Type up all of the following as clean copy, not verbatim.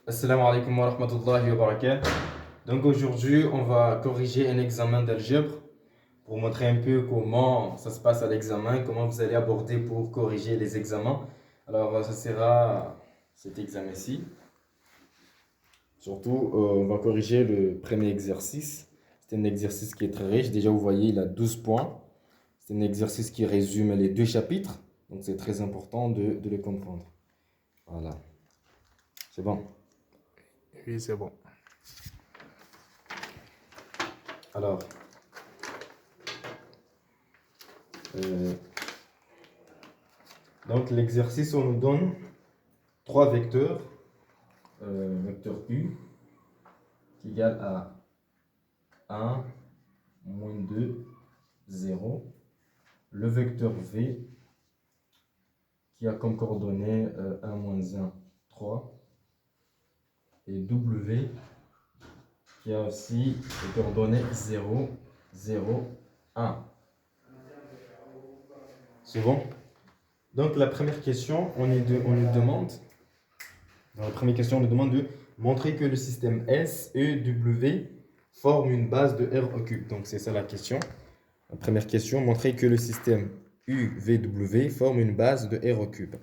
Assalamu alaikum wa rahmatullahi wa barakatuh. Donc aujourd'hui, on va corriger un examen d'algèbre pour montrer un peu comment ça se passe à l'examen, comment vous allez aborder pour corriger les examens. Alors ça sera cet examen-ci. Surtout, on va corriger le premier exercice. C'est un exercice qui est très riche. Déjà, vous voyez, il a 12 points. C'est un exercice qui résume les deux chapitres. Donc c'est très important de le comprendre. Voilà. C'est bon. Oui, c'est bon. Alors, euh, donc l'exercice, on nous donne trois vecteurs. Vecteur U qui est égal à 1, moins 2, 0. Le vecteur V qui a comme coordonnées 1, moins 1, 3. Et W qui a aussi les coordonnées 0, 0, 1. C'est bon? Donc la première question, on nous demande, dans la première question, on nous demande de montrer que le système S, E, W forme une base de R au cube. Donc c'est ça la question. La première question, montrer que le système U, V, W forme une base de R au cube.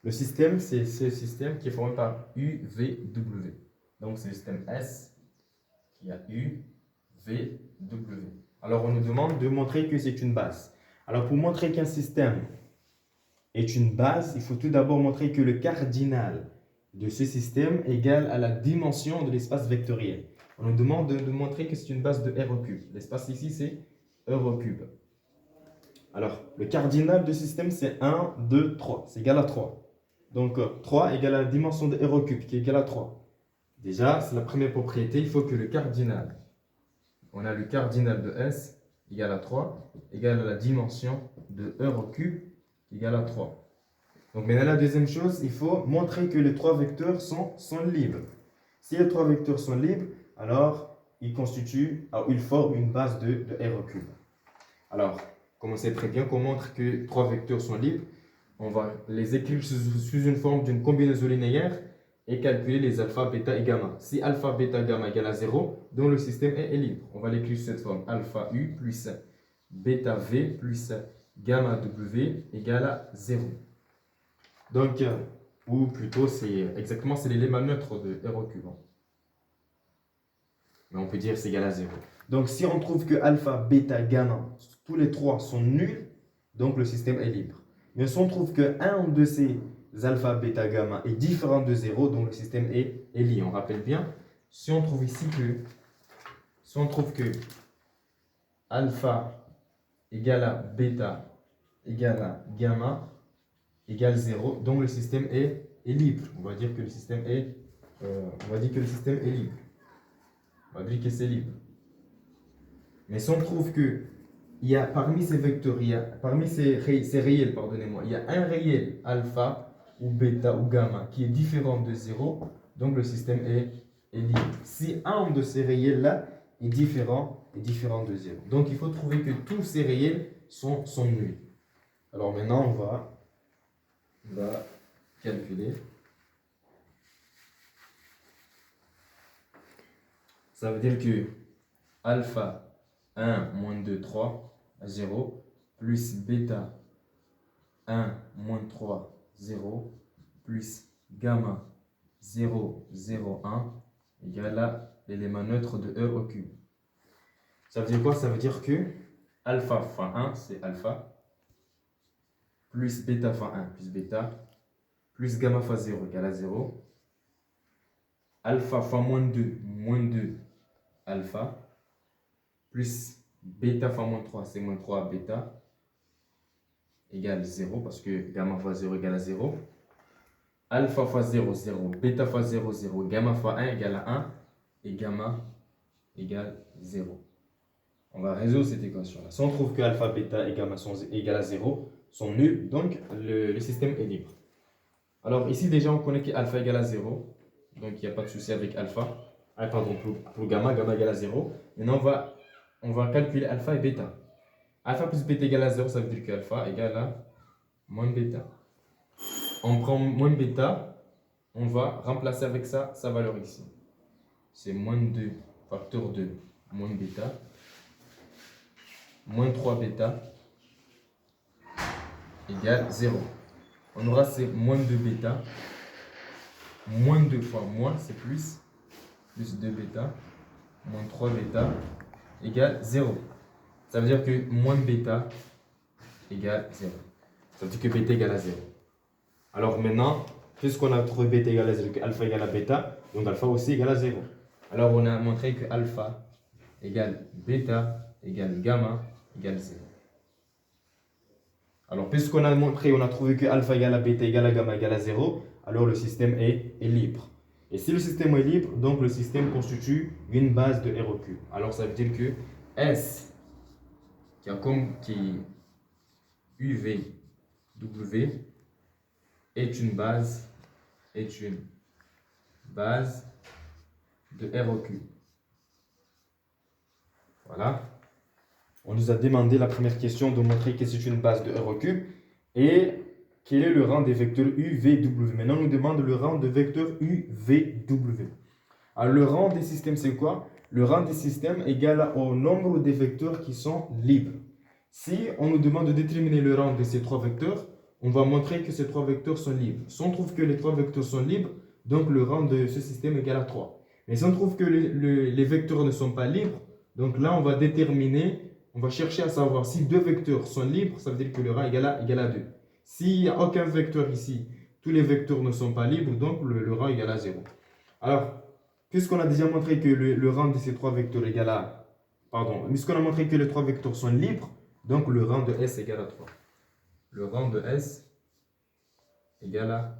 Le système, c'est ce système qui est formé par U, V, W. Donc c'est le système S qui a U, V, W. Alors on nous demande de montrer que c'est une base. Alors pour montrer qu'un système est une base, il faut tout d'abord montrer que le cardinal de ce système est égal à la dimension de l'espace vectoriel. On nous demande de montrer que c'est une base de R au cube. L'espace ici, c'est R au cube. Alors, le cardinal du système, c'est 1, 2, 3. C'est égal à 3. Donc, 3 égale à la dimension de R au cube, qui est égale à 3. Déjà, c'est la première propriété. Il faut que le cardinal, on a le cardinal de S, égale à 3, égale à la dimension de R au cube, égale à 3. Donc maintenant, la deuxième chose, il faut montrer que les trois vecteurs sont libres. Si les trois vecteurs sont libres, alors ils forment une base de R au cube. Alors, comme on sait très bien qu'on montre que trois vecteurs sont libres, on va les écrire sous une forme d'une combinaison linéaire et calculer les alpha, bêta et gamma. Si alpha, bêta, gamma égale à 0, donc le système est libre. On va l'écrire sous cette forme. Alpha U plus bêta V plus gamma W égale à 0. Donc, ou plutôt, c'est l'élément neutre de R au cube. Mais on peut dire c'est égal à 0. Donc, si on trouve que alpha, bêta, gamma, tous les trois sont nuls, donc le système est libre. Mais si on trouve qu'un de ces alpha, bêta, gamma est différent de 0, donc le système est lié. On rappelle bien, si on trouve que alpha égale à bêta égale à gamma égale 0, donc le système est libre. On va dire que le système est libre. On va dire que c'est libre. Mais si on trouve que parmi ces vecteurs, parmi ces réels, pardonnez-moi, il y a un réel alpha ou bêta ou gamma qui est différent de 0, donc le système est libre. Si un de ces réels-là est différent de 0. Donc il faut trouver que tous ces réels sont nuls. Alors maintenant, on va calculer. Ça veut dire que alpha 1 moins 2, 3, 0, plus bêta 1 moins 3, 0, plus gamma 0, 0, 1 égale à l'élément neutre de E au cube. Ça veut dire quoi? Ça veut dire que alpha fois 1, c'est alpha, plus bêta fois 1, plus bêta, plus gamma fois 0 égale à 0, alpha fois moins 2, alpha, plus bêta fois moins 3, c'est moins 3 bêta, égale 0, parce que gamma fois 0 égale à 0. Alpha fois 0, 0. Bêta fois 0, 0. Gamma fois 1 égale à 1. Et gamma égale 0. On va résoudre cette équation-là. Si on trouve que alpha, bêta et gamma sont égales à 0, sont nuls, donc le système est libre. Alors ici déjà on connaît que alpha égale à 0. Donc il n'y a pas de souci avec alpha. Ah, pardon, pour gamma, gamma égale à 0. Maintenant on va calculer alpha et bêta. Alpha plus bêta égale à 0, ça veut dire que alpha égale à moins bêta. On prend moins bêta, on va remplacer avec ça sa valeur ici. C'est moins 2 facteur de moins bêta, moins 3 bêta égale 0. On aura ces moins 2 bêta, moins 2 fois moins, c'est plus 2 bêta, moins 3 bêta égale 0. Ça veut dire que moins bêta égale 0. Ça veut dire que bêta égale à 0. Alors maintenant, puisqu'on a trouvé bêta égale à 0, que alpha égale à bêta, donc alpha aussi égale à 0. Alors on a montré que alpha égale bêta égale gamma égale 0. Alors puisqu'on a montré, on a trouvé que alpha égale à bêta égale à gamma égale à 0, alors le système est libre. Et si le système est libre, donc le système constitue une base de R au cube. Alors ça veut dire que S qui UVW est une base de R au cube. Voilà. On nous a demandé la première question de montrer que c'est une base de R au cube et quel est le rang des vecteurs UVW. Maintenant, on nous demande le rang de vecteurs UVW. Alors, le rang des systèmes, c'est quoi? Le rang des systèmes est égal au nombre des vecteurs qui sont libres. Si on nous demande de déterminer le rang de ces trois vecteurs, on va montrer que ces trois vecteurs sont libres. Si on trouve que les trois vecteurs sont libres, donc le rang de ce système est égal à 3. Mais si on trouve que les vecteurs ne sont pas libres, donc là, on va déterminer, on va chercher à savoir si deux vecteurs sont libres, ça veut dire que le rang est égal à 2. S'il n'y a aucun vecteur ici, tous les vecteurs ne sont pas libres, donc le rang est égal à 0. Alors, puisqu'on a déjà montré que le rang de ces trois vecteurs est égal à... Pardon, puisqu'on a montré que les trois vecteurs sont libres, donc le rang de S est égal à 3. Le rang de S égale à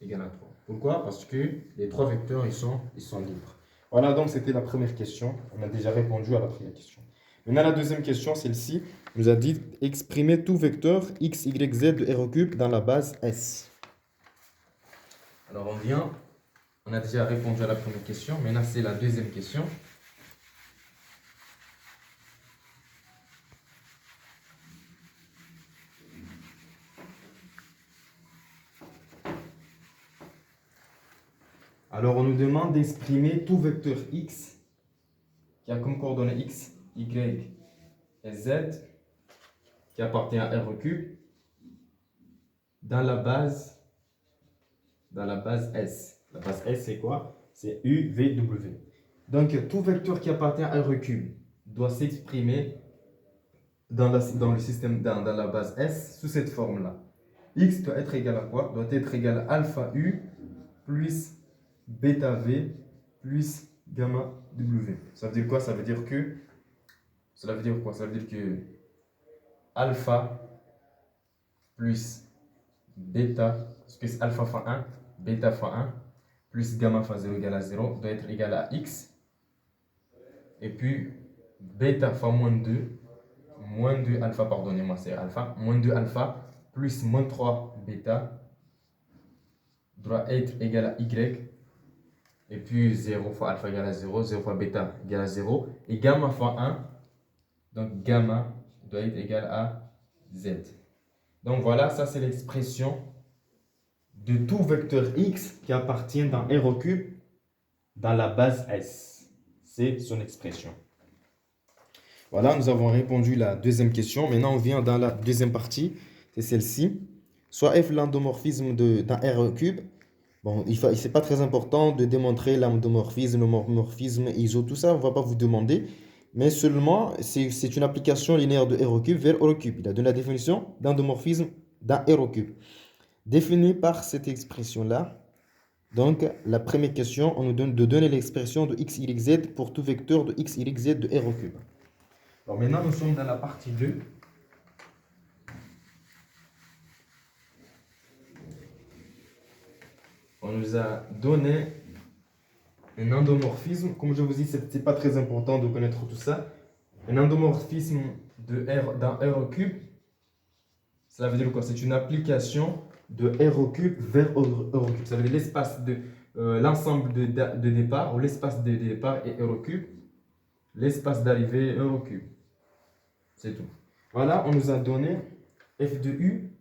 3. Pourquoi? Parce que les trois vecteurs, ils sont libres. Voilà, donc c'était la première question. On a déjà répondu à la première question. Maintenant, la deuxième question, celle-ci, nous a dit exprimer tout vecteur x, y, z de R au cube dans la base S. Alors, on a déjà répondu à la première question. Maintenant, c'est la deuxième question. Alors, on nous demande d'exprimer tout vecteur x qui a comme coordonnées x, y et z qui appartient à R au cube dans la base S. La base S, c'est quoi? C'est UVW. Donc, tout vecteur qui appartient à R au cube doit s'exprimer dans le système, dans la base S sous cette forme-là. X doit être égal à quoi? Doit être égal à alpha U plus bêta V plus gamma W. Ça veut dire quoi? Ça veut dire que alpha plus bêta, parce que c'est alpha fois 1, bêta fois 1, plus gamma fois 0 égale à 0, doit être égal à x. Et puis bêta fois moins 2 alpha, pardonnez-moi, c'est alpha, moins 2 alpha, plus moins 3 bêta, doit être égal à y. Et puis 0 fois alpha égale à 0, 0 fois bêta égale à 0. Et gamma fois 1, donc gamma doit être égal à z. Donc voilà, ça c'est l'expression de tout vecteur x qui appartient dans R au cube dans la base S. C'est son expression. Voilà, nous avons répondu à la deuxième question. Maintenant, on vient dans la deuxième partie. C'est celle-ci. Soit f l'endomorphisme d'un R au cube. Bon, c'est pas très important de démontrer l'endomorphisme, l'homomorphisme, iso, tout ça. On ne va pas vous demander. Mais seulement, c'est une application linéaire de R au cube vers R au cube. Il a donné la définition d'endomorphisme d'un R au cube. Défini par cette expression-là. Donc, la première question, on nous donne de donner l'expression de x, y, z pour tout vecteur de x, y, z de R au cube. Alors maintenant, nous sommes dans la partie 2. On nous a donné un endomorphisme. Comme je vous dis, ce n'est pas très important de connaître tout ça. Un endomorphisme dans R au cube, cela veut dire quoi? C'est une application de R au cube vers R au cube. Ça veut dire l'espace de l'ensemble de départ, ou l'espace de départ est R au cube, l'espace d'arrivée est R au cube. C'est tout. Voilà, on nous a donné f de u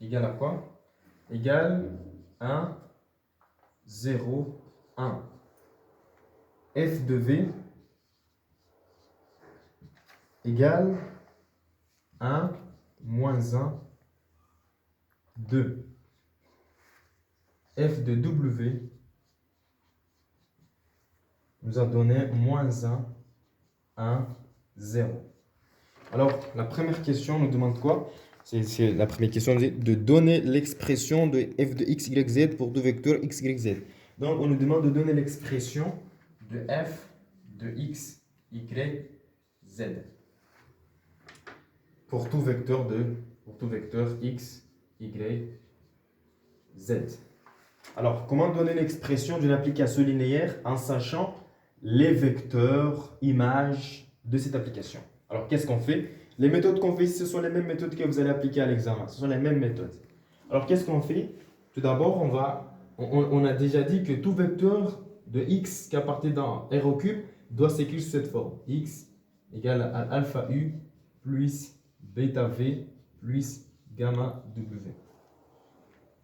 égale à quoi? égale 1, 0, 1. f de v égale 1, moins 1, 2. f de w nous a donné moins 1, 1, 0. Alors, la première question nous demande quoi? La première question nous dit de donner l'expression de f de x, y, z pour deux vecteurs x, y, z. Donc, on nous demande de donner l'expression de f de x, y, z pour tout vecteur x, y, z. Alors, comment donner l'expression d'une application linéaire en sachant les vecteurs images de cette application? Alors, qu'est-ce qu'on fait? Les méthodes qu'on fait ici, ce sont les mêmes méthodes que vous allez appliquer à l'examen. Ce sont les mêmes méthodes. Alors, qu'est-ce qu'on fait? Tout d'abord, on a déjà dit que tout vecteur de x qui appartient dans R au cube doit s'écrire sous cette forme. X égale à alpha u plus bêta v plus gamma w.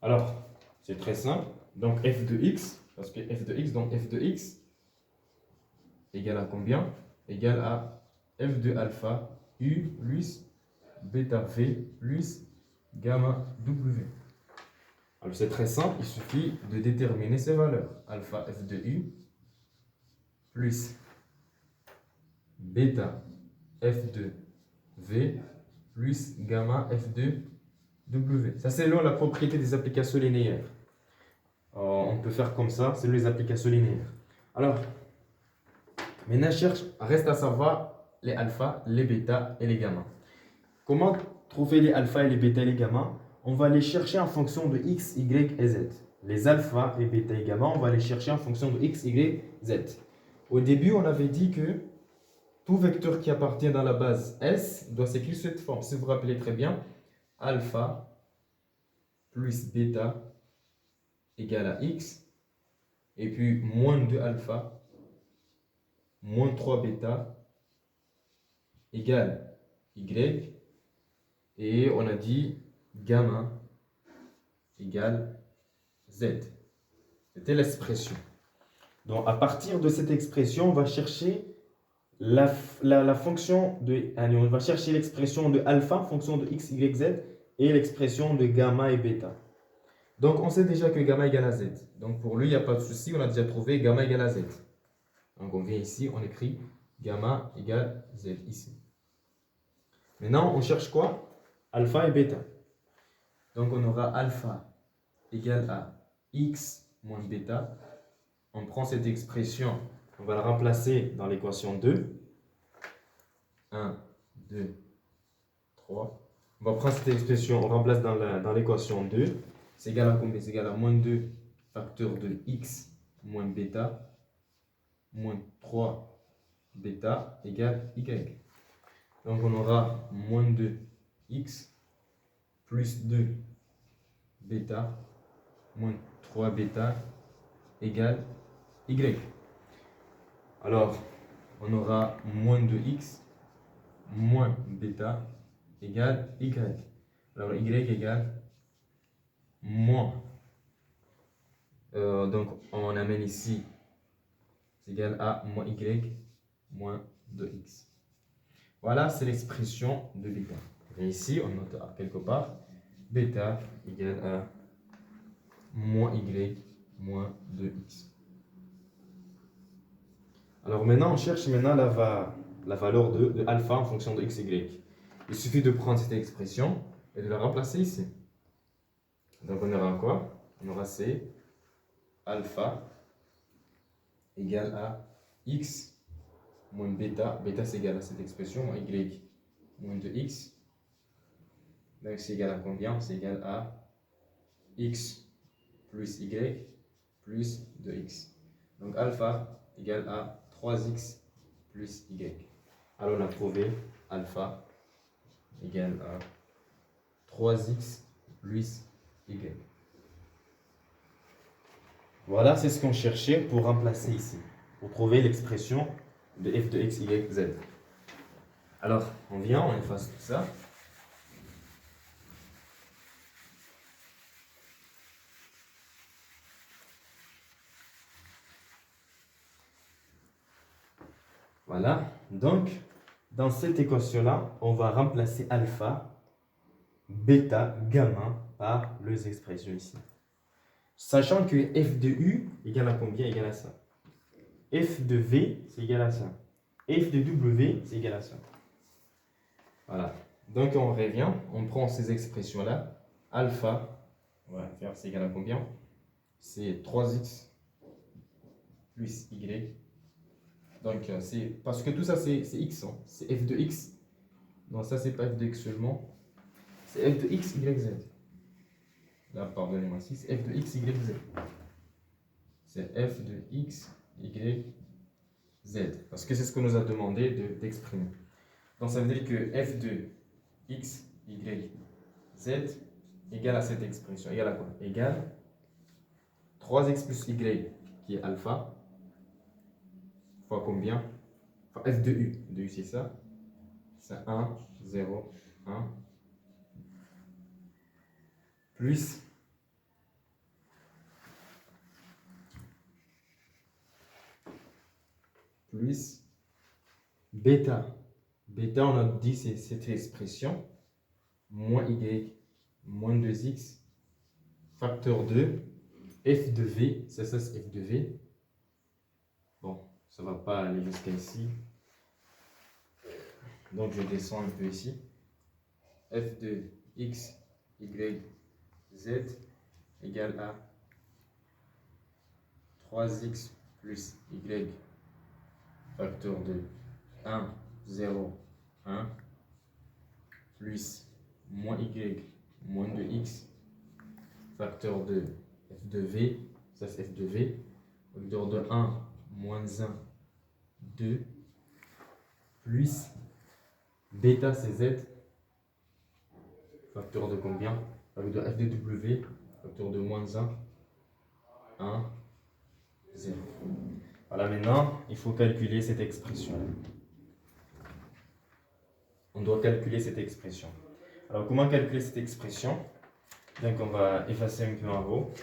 Alors, c'est très simple. Donc, f de x, parce que f de x, donc f de x égale à combien? Égale à f de alpha u plus bêta v plus gamma w. Alors c'est très simple, il suffit de déterminer ces valeurs. Alpha f de u plus bêta f de v plus gamma f de w. Ça c'est selon la propriété des applications linéaires. On peut faire comme ça, c'est les applications linéaires. Alors, maintenant reste à savoir les alpha, les bêta et les gamma. Comment trouver les alpha et les bêta et les gamma? On va les chercher en fonction de x, y et z. Les alpha, les bêta et gamma, on va les chercher en fonction de x, y, z. Au début, on avait dit que tout vecteur qui appartient dans la base S doit s'écrire sous cette forme. Si vous vous rappelez très bien, alpha plus bêta égale à x, et puis moins 2 alpha, moins 3 bêta égale y, et on a dit gamma égale z. C'était l'expression. Donc à partir de cette expression, on va chercher la fonction de, on va chercher l'expression de alpha en fonction de x, y, z et l'expression de gamma et bêta. Donc on sait déjà que gamma égale à z. Donc pour lui, il n'y a pas de souci, on a déjà trouvé gamma égale à z. Donc on vient ici, on écrit gamma égale z ici. Maintenant, on cherche quoi? Alpha et bêta. Donc on aura alpha égale à x moins bêta. On prend cette expression, on va la remplacer dans l'équation 2. 1, 2, 3. On va prendre cette expression, on remplace dans l'équation 2. C'est égal à combien? C'est égal à moins 2 facteur de x moins bêta moins 3 bêta égale y. Donc on aura moins 2x plus 2 bêta moins 3 bêta égale y. Alors on aura moins 2x moins bêta égale y. Alors y égale moins. Donc on amène ici, c'est égal à moins y moins 2x. Voilà, c'est l'expression de bêta. Et ici, on note quelque part, bêta égale à moins y moins 2x. Alors maintenant, on cherche la valeur de alpha en fonction de x, y. Il suffit de prendre cette expression et de la remplacer ici. Donc on aura quoi? On aura c alpha égale à x moins bêta. Bêta c'est égal à cette expression, moins y moins 2x. Donc c'est égal à combien? C'est égal à x plus y plus 2x. Donc alpha égale à 3x plus y. Alors on a trouvé alpha égale à 3x plus y. Voilà, c'est ce qu'on cherchait pour remplacer ici, pour trouver l'expression de f de x, y, z. Alors, on vient, on efface tout ça. Voilà. Donc, dans cette équation-là, on va remplacer alpha, bêta, gamma par les expressions ici. Sachant que f de u égale à combien? Égale à ça. F de v, c'est égal à ça. F de w, c'est égal à ça. Voilà. Donc, on revient, on prend ces expressions-là. Alpha, on va faire, c'est égal à combien? C'est 3x plus y. Donc, c'est parce que tout ça, c'est x. Hein. C'est f de x. Non, ça, c'est pas f de x seulement. C'est f de x, y, z. Là, pardonnez-moi, si c'est f de x, y, z. C'est f de x, y, z. Parce que c'est ce que nous a demandé d'exprimer. Donc, ça veut dire que f de x, y, z égale à cette expression. Égale à quoi? Égale 3x plus y, qui est alpha, fois combien? Enfin, f de u. De u, c'est ça. C'est 1, 0, 1. Plus bêta. Bêta, on a dit, c'est cette expression. Moins y, moins 2x, facteur 2, f de v, ça c'est f de v. Bon, ça ne va pas aller jusqu'à ici. Donc je descends un peu ici. F de x, y, z égale à 3x plus y, facteur de 1, 0, 1, plus moins y, moins 2x, facteur de f de v, ça c'est f de v, facteur de 1, moins 1, 2, plus bêta c'est z, facteur de combien? Facteur de f de w, facteur de moins 1, 1, 0. Voilà, maintenant, il faut calculer cette expression. On doit calculer cette expression. Alors, comment calculer cette expression? Donc, on va effacer un peu en haut.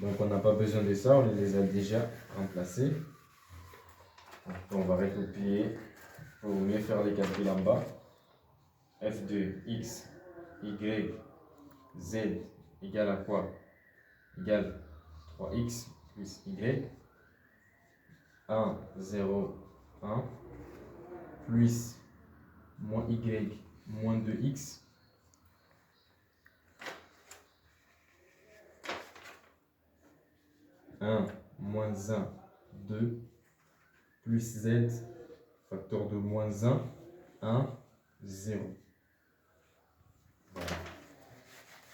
Donc, on n'a pas besoin de ça, on les a déjà remplacés. Donc, on va recopier pour mieux faire les calculs en bas. F de x, y, z égale à quoi? Égale 3x plus y. 1, 0, 1, plus moins y, moins 2x, moins 1, 2, plus z, facteur de moins 1, 0. Voilà.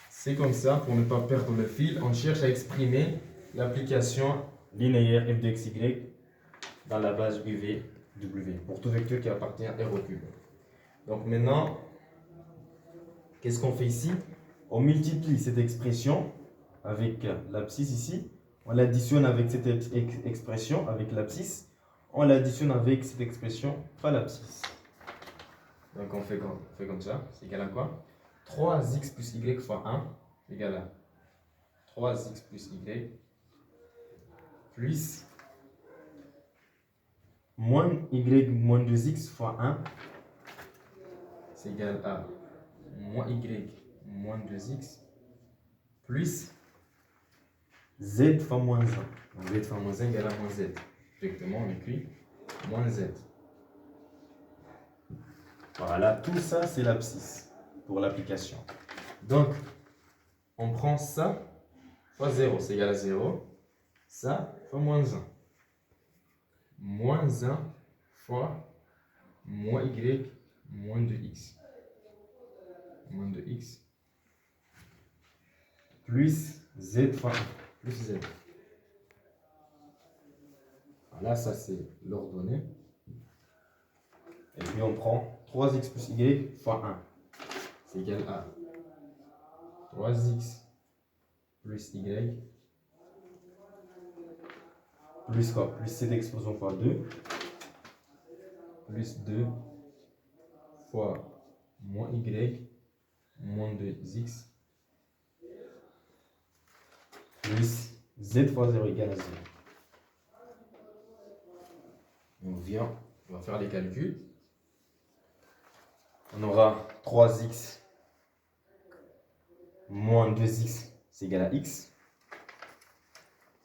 C'est comme ça, pour ne pas perdre le fil, on cherche à exprimer l'application linéaire f de x, y dans la base UV, W, pour tout vecteur qui appartient à R au cube. Donc maintenant, qu'est-ce qu'on fait ici? On multiplie cette expression avec l'abscisse ici, on l'additionne avec cette expression, avec l'abscisse, on l'additionne avec cette expression, pas l'abscisse. Donc on fait comme ça, c'est égal à quoi? 3x plus y fois 1 égale à 3x plus y plus moins y moins 2x fois 1, c'est égal à moins y moins 2x plus z fois moins 1. Donc z fois moins 1 égale à moins z. Directement, on écrit moins z. Voilà, tout ça, c'est l'abscisse pour l'application. Donc, on prend ça fois 0, c'est égal à 0. Ça fois moins 1. Moins 1 fois moins y moins 2x. Moins 2x plus z fois 1 plus z. Voilà, ça c'est l'ordonnée. Et puis on prend 3x plus y fois 1. C'est égal à 3x plus y plus quoi? Plus cette expression fois 2 plus 2 fois moins y moins 2x plus z fois 0 égale à 0. On vient, on va faire les calculs. On aura 3x moins 2x, c'est égal à x.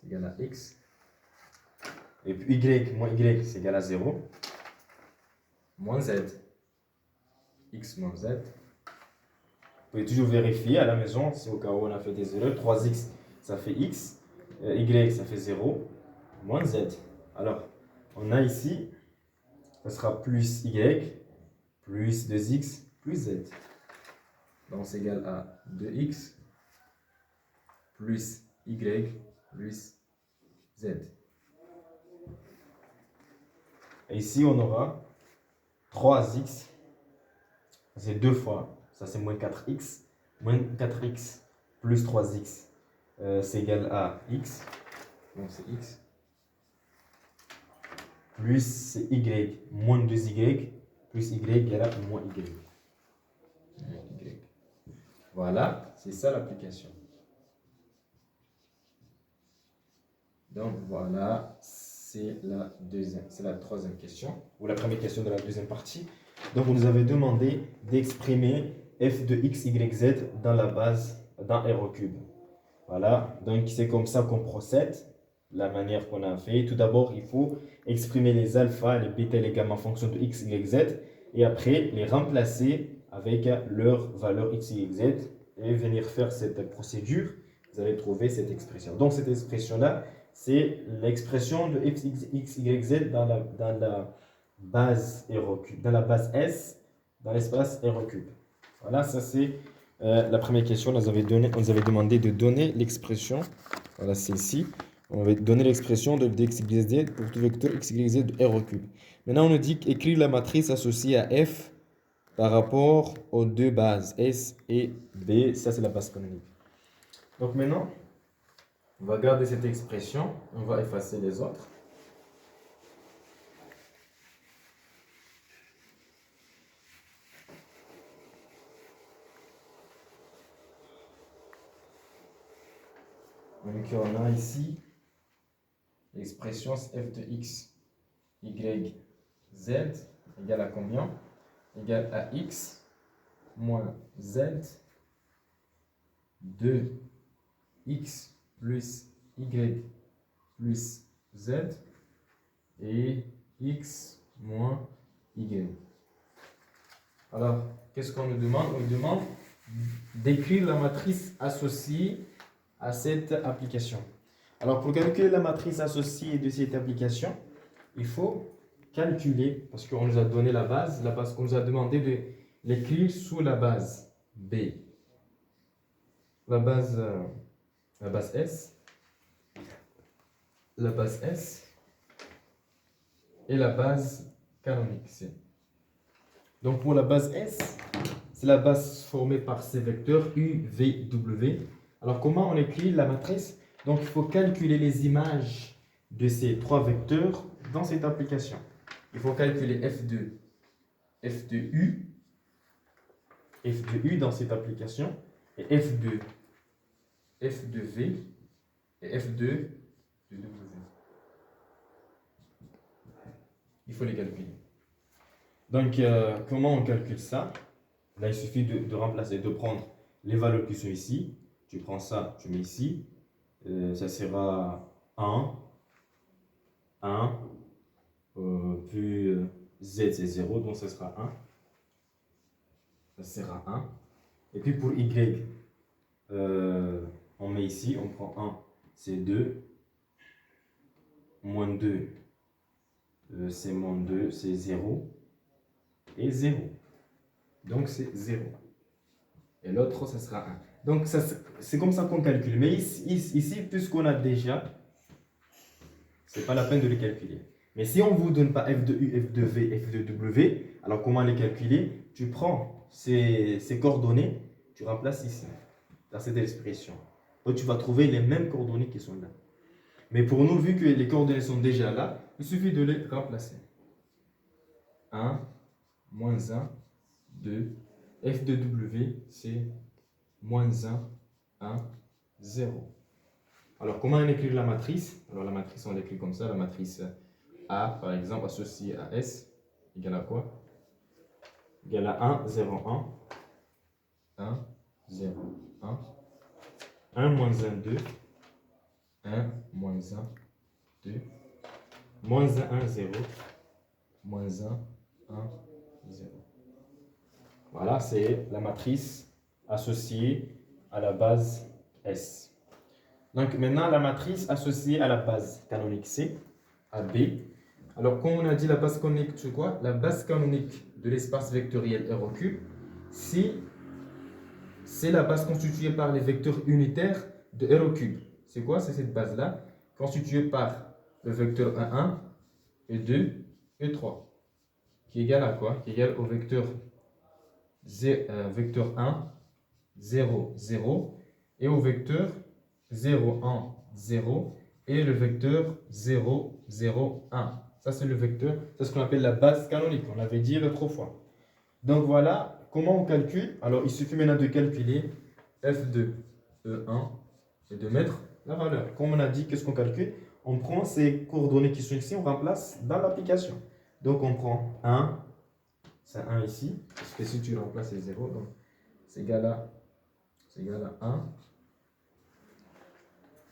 C'est égal à x. Et puis y moins y, c'est égal à 0. Moins z. X moins z. Vous pouvez toujours vérifier à la maison, c'est au cas où on a fait des erreurs. 3x, ça fait x. Y, ça fait 0. Moins z. Alors, on a ici, ça sera plus y, plus 2x, plus z. Donc, c'est égal à 2x, plus y, plus z. Et ici, on aura 3x, c'est 2 fois, ça c'est moins 4x, plus 3x, c'est égal à x, donc c'est x, plus c'est y, moins 2y, plus y égale à moins y. Voilà, c'est ça l'application. Donc voilà, c'est la troisième question, ou la première question de la deuxième partie. Donc, on nous avait demandé d'exprimer f de x, y, z dans la base d'un R au cube. Voilà, donc c'est comme ça qu'on procède, la manière qu'on a fait. Tout d'abord, il faut exprimer les alpha, les bêta et les gamma en fonction de x, y, z, et après les remplacer avec leur valeur x, y, z, et venir faire cette procédure. Vous allez trouver cette expression. Donc, cette expression-là, c'est l'expression de f, x, y, z dans la base R au cube, dans la base S, dans l'espace R au cube. Voilà, ça c'est la première question. On nous avait demandé de donner l'expression. Voilà, c'est ici. On va donner l'expression de x, y, z pour tout vecteur x, y, z de R au cube. Maintenant, on nous dit qu'écrire la matrice associée à f par rapport aux deux bases S et B. Ça, c'est la base canonique. Donc maintenant, on va garder cette expression. On va effacer les autres. Donc on a ici l'expression f de x, y, z égale à combien? Égale à x moins z de x plus y plus z et x moins y. Alors, qu'est-ce qu'on nous demande? On nous demande d'écrire la matrice associée à cette application. Alors, pour calculer la matrice associée de cette application, il faut calculer, parce qu'on nous a donné la base qu'on nous a demandé de l'écrire sous la base B. La base S, la base S et la base canonique C. Donc, pour la base S, c'est la base formée par ces vecteurs U, V, W. Alors, comment on écrit la matrice? Donc, il faut calculer les images de ces trois vecteurs dans cette application. Il faut calculer f de U dans cette application, et f de V et f de W. Il faut les calculer. Donc, comment on calcule ça? Là, il suffit de remplacer, de prendre les valeurs qui sont ici. Tu prends ça, tu mets ici. Ça sera 1, puis z c'est 0, donc ça sera 1. Ça sera 1. Et puis pour y, on met ici, on prend 1, c'est 2. Moins 2, c'est moins 2, c'est 0. Et 0. Donc c'est 0. Et l'autre, ça sera 1. Donc c'est comme ça qu'on calcule. Mais ici, puisqu'on a déjà, ce n'est pas la peine de les calculer. Mais si on ne vous donne pas f de U, f de V, f de W, alors comment les calculer? Tu prends ces coordonnées, tu remplaces ici, dans cette expression. Donc tu vas trouver les mêmes coordonnées qui sont là. Mais pour nous, vu que les coordonnées sont déjà là, il suffit de les remplacer. 1, moins 1, 2. F de W, c'est moins 1, 1, 0. Alors, comment on écrit la matrice? Alors, la matrice, on l'écrit comme ça. La matrice A, par exemple, associée à S, égale à quoi? Égale à 1, 0, 1. 1, 0, 1. 1 moins 1, 2. 1 moins 1, 2. Moins 1, 0. Moins 1, 1, 0. Voilà, c'est la matrice associée à la base S. Donc maintenant, la matrice associée à la base canonique C, à B. Alors, comme on a dit, la base canonique, c'est quoi? La base canonique de l'espace vectoriel R au cube, c'est la base constituée par les vecteurs unitaires de R au cube. C'est quoi? C'est cette base-là, constituée par le vecteur 1, 1, et 2, et 3, qui est égal à quoi? Qui est égal au vecteur, vecteur 1, 0, 0, et au vecteur 0, 1, 0, et le vecteur 0, 0, 1. Ça, c'est le vecteur, c'est ce qu'on appelle la base canonique. On l'avait dit l'autre fois. Donc voilà comment on calcule. Alors, il suffit maintenant de calculer f de E1 et de mettre la valeur. Comme on a dit, qu'est-ce qu'on calcule? On prend ces coordonnées qui sont ici, on remplace dans l'application. Donc, on prend 1, c'est 1 ici, parce que si tu remplaces, c'est 0. Donc, c'est égal à 1.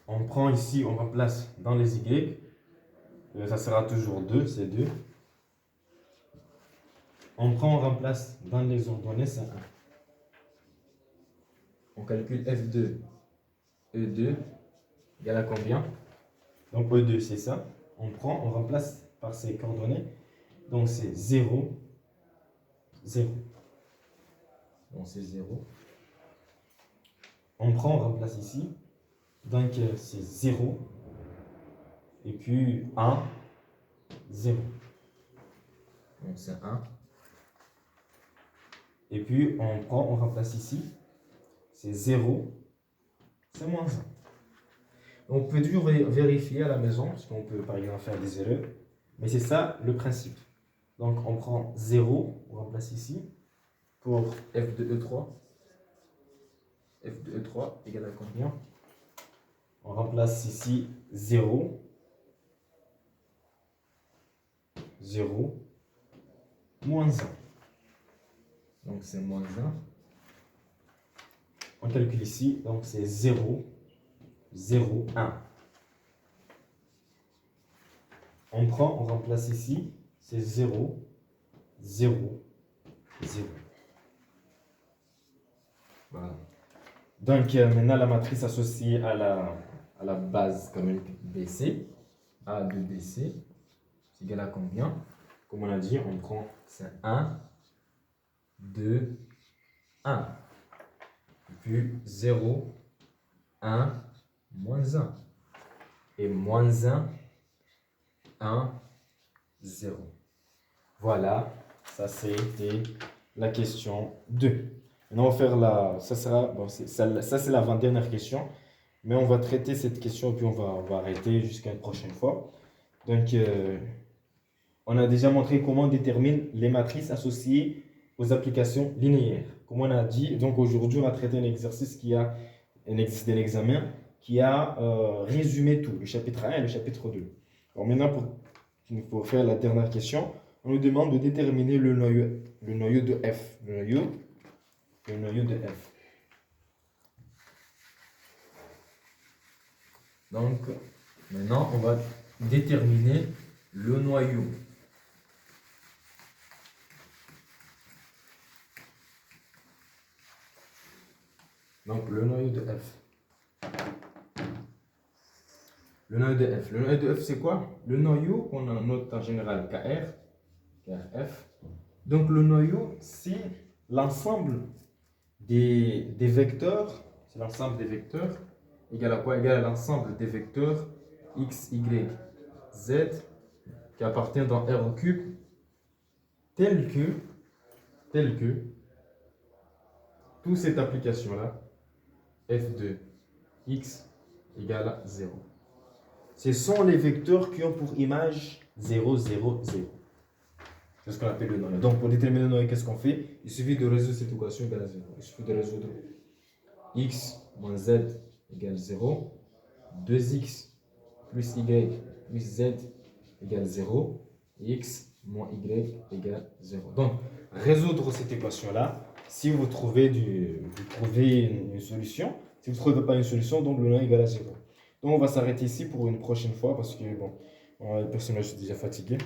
On prend ici, on remplace dans les y. Ça sera toujours 2, c'est 2. On prend, on remplace dans les ordonnées, c'est 1. On calcule F2, E2, égale à combien? Donc E2, c'est ça. On prend, on remplace par ces coordonnées. Donc c'est 0, 0. Donc c'est 0. On prend, on remplace ici. Donc c'est 0. Et puis 1, 0. Donc c'est 1. Et puis on prend, on remplace ici. C'est 0. C'est moins 1. On peut toujours vérifier à la maison, parce qu'on peut par exemple faire des erreurs. Mais c'est ça le principe. Donc on prend 0, on remplace ici. Pour f de E3. F de E3 égale à combien? On remplace ici 0. 0, moins 1. Donc c'est moins 1. On calcule ici, donc c'est 0, 0, 1. On prend, on remplace ici, c'est 0, 0, 0. Voilà. Donc maintenant la matrice associée à la base canonique BC, A de BC, c'est égal à combien? Comme on a dit, on prend c'est 1, 2, 1. Et puis 0, 1, moins 1. Et moins 1, 1, 0. Voilà, ça c'était la question 2. Maintenant, on va faire ça sera, bon, ça c'est l'avant-dernière question. Mais on va traiter cette question et puis on va arrêter jusqu'à une prochaine fois. Donc, on a déjà montré comment on détermine les matrices associées aux applications linéaires. Comme on a dit, donc aujourd'hui, on va traiter un exercice d'un examen qui a résumé tout, le chapitre 1 et le chapitre 2. Alors maintenant, pour faire la dernière question, on nous demande de déterminer le noyau de F. Le noyau de F. Donc, maintenant, on va déterminer le noyau. Donc, le noyau de F. Le noyau de F. Le noyau de F, c'est quoi? Le noyau qu'on note en général KF. Donc, le noyau, c'est l'ensemble des vecteurs. C'est l'ensemble des vecteurs. Égal à quoi? Égal à l'ensemble des vecteurs x, y, z qui appartiennent dans R au cube tel que toute cette application-là, f de x égale à 0. Ce sont les vecteurs qui ont pour image 0, 0, 0. C'est ce qu'on appelle le noyau. Donc, pour déterminer le noyau, qu'est-ce qu'on fait? Il suffit de résoudre cette équation égale à 0. Il suffit de résoudre x moins z égale 0. 2x plus y plus z égale 0, x moins y égale 0. Donc, résoudre cette équation-là, si vous trouvez une solution. Si vous ne trouvez pas une solution, donc le 1 égale à 0. Donc, on va s'arrêter ici pour une prochaine fois parce que, bon, le personnage est déjà fatigué.